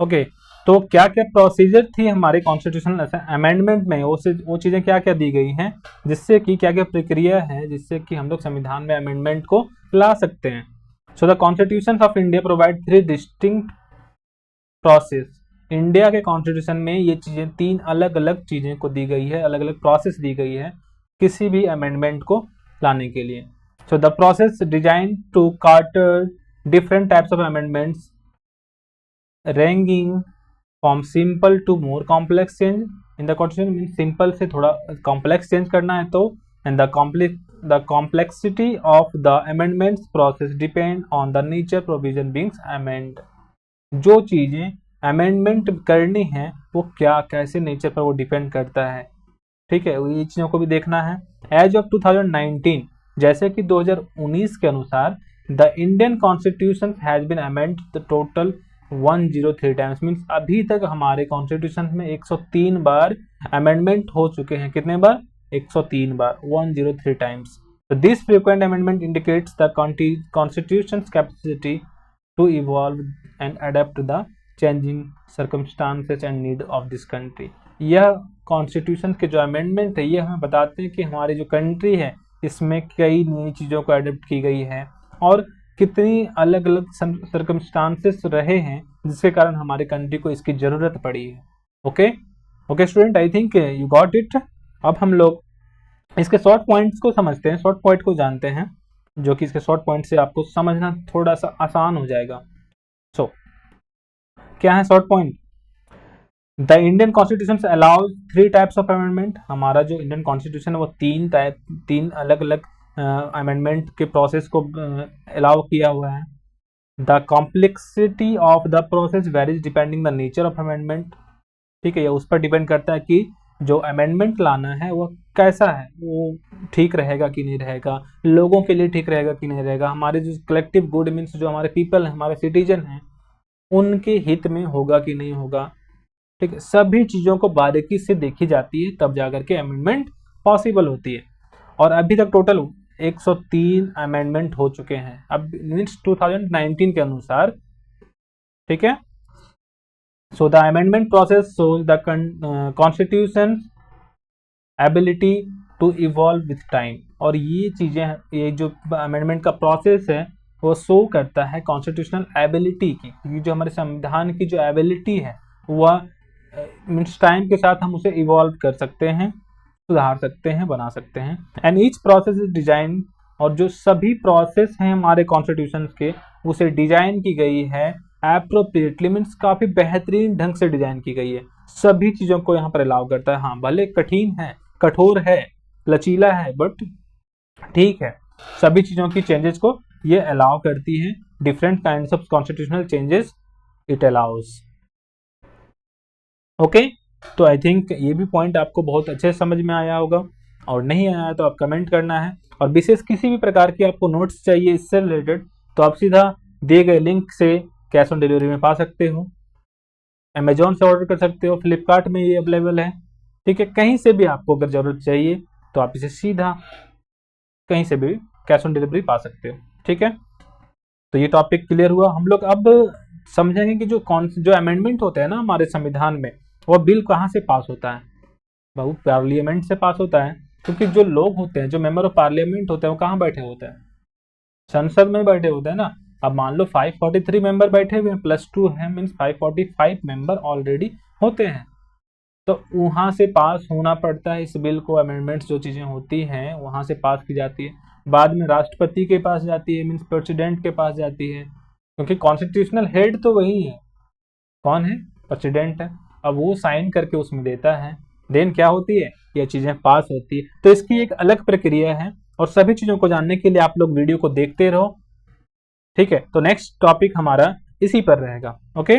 Okay, तो क्या क्या प्रोसीजर थी हमारे कॉन्स्टिट्यूशनल अमेंडमेंट में, वो चीज़ें क्या क्या दी गई हैं, जिससे कि क्या क्या प्रक्रिया है जिससे कि हम लोग संविधान में अमेंडमेंट को ला सकते हैं। So the constitution of India provide 3 distinct process. India के कॉन्स्टिट्यूशन में ये चीज़ें 3 अलग अलग चीज़ें को दी गई है, अलग अलग प्रोसेस दी गई है किसी भी अमेंडमेंट को लाने के लिए। So the process designed to cater different types of amendments ranging from simple to more complex change in the constitution। Mean simple से थोड़ा कॉम्प्लेक्स चेंज करना है तो, and the complexity of the amendments process depend on the nature provision being amend. जो चीज़ें amendment करनी है वो क्या कैसे नेचर पर वो डिपेंड करता है, ठीक है, ये चीज़ों को भी देखना है। एज ऑफ 2019, जैसे कि 2019 के अनुसार the Indian constitution has been amend the total 103 times. मीन्स अभी तक हमारे कॉन्स्टिट्यूशन में 103 बार अमेंडमेंट हो चुके हैं। कितने बार? 103 बार, 103 टाइम्स। तो this frequent amendment indicates the constitution's capacity to evolve and adapt the changing circumstances and need of this country. यह कॉन्स्टिट्यूशन के जो अमेंडमेंट है ये हमें बताते हैं कि हमारी जो कंट्री है इसमें कई नई चीज़ों को अडेप्ट की गई है और कितनी अलग अलग सर्कमस्टांसेस रहे हैं जिसके कारण हमारे कंट्री को इसकी ज़रूरत पड़ी है। Okay student, I think you got it. अब हम लोग इसके शॉर्ट पॉइंट्स को समझते हैं, शॉर्ट पॉइंट को जानते हैं, जो कि इसके शॉर्ट पॉइंट से आपको समझना थोड़ा सा आसान हो जाएगा। सो क्या है short point? The Indian constitution allows 3 types of amendment. हमारा जो इंडियन कॉन्स्टिट्यूशन है वो 3 अलग अलग अमेंडमेंट के प्रोसेस को अलाउ किया हुआ है। The complexity of the process varies depending the nature of amendment. ठीक है, ये उस पर डिपेंड करता है कि जो अमेंडमेंट लाना है वो कैसा है, वो ठीक रहेगा कि नहीं रहेगा, लोगों के लिए ठीक रहेगा कि नहीं रहेगा, हमारे जो कलेक्टिव गुड मीन्स जो हमारे पीपल हैं, हमारे सिटीजन हैं, उनके हित में होगा कि नहीं होगा। ठीक है, सभी चीज़ों को बारीकी से देखी जाती है तब जाकर के अमेंडमेंट पॉसिबल होती है। और अभी तक टोटल 103 अमेंडमेंट हो चुके हैं अब मीन्स 2019 के अनुसार। ठीक है, so the amendment process shows the constitution ability to evolve with time. और ये चीज़ें, ये जो अमेंडमेंट का प्रोसेस है वो शो करता है कॉन्स्टिट्यूशनल एबिलिटी की, क्योंकि जो हमारे संविधान की जो एबिलिटी है वह मीन्स टाइम के साथ हम उसे इवॉल्व कर सकते हैं, सुधार सकते हैं, बना सकते हैं। And each process is design, और जो सभी प्रोसेस हैं हमारे कॉन्स्टिट्यूशन के उसे डिजाइन की गई है एप्रोप्रिएटली, मीन्स काफ़ी बेहतरीन ढंग से डिजाइन की गई है। सभी चीज़ों को यहाँ पर अलाउ करता है। हाँ, भले कठिन है, कठोर है, लचीला है, बट ठीक है, सभी चीज़ों की चेंजेस को ये अलाउ करती है। Different kinds of constitutional changes it allows. Okay, तो आई थिंक ये भी पॉइंट आपको बहुत अच्छे से समझ में आया होगा, और नहीं आया तो आप कमेंट करना है। और विशेष किसी भी प्रकार की आपको नोट्स चाहिए इससे रिलेटेड तो आप सीधा दिए गए लिंक से कैश ऑन डिलीवरी में पा सकते हो, अमेजोन से ऑर्डर कर सकते हो, फ्लिपकार्ट में ये अवेलेबल है। ठीक है, कहीं से भी आपको अगर ज़रूरत चाहिए तो आप इसे सीधा कहीं से भी कैश ऑन डिलीवरी पा सकते हो। ठीक है, तो ये टॉपिक क्लियर हुआ। हम लोग अब समझेंगे कि जो अमेंडमेंट होते हैं ना हमारे संविधान में, वो बिल कहाँ से पास होता है। बहुत पार्लियामेंट से पास होता है, क्योंकि जो लोग होते हैं, जो मेंबर ऑफ पार्लियामेंट होते हैं, वो कहाँ बैठे होते हैं? संसद में बैठे होते हैं ना। अब मान लो 543 मेंबर बैठे हुए हैं, +2 है, मीन्स 545 मेंबर ऑलरेडी होते हैं, तो वहाँ से पास होना पड़ता है इस बिल को। अमेंडमेंट्स जो चीज़ें होती हैं वहाँ से पास की जाती है, बाद में राष्ट्रपति के पास जाती है, मीन्स प्रेसिडेंट के पास जाती है, क्योंकि कॉन्स्टिट्यूशनल हेड तो वही है। कौन है? प्रेसिडेंट है। अब वो साइन करके उसमें देता है, देन क्या होती है, ये चीज़ें पास होती है। तो इसकी एक अलग प्रक्रिया है, और सभी चीज़ों को जानने के लिए आप लोग वीडियो को देखते रहो। ठीक है, तो नेक्स्ट टॉपिक हमारा इसी पर रहेगा। ओके।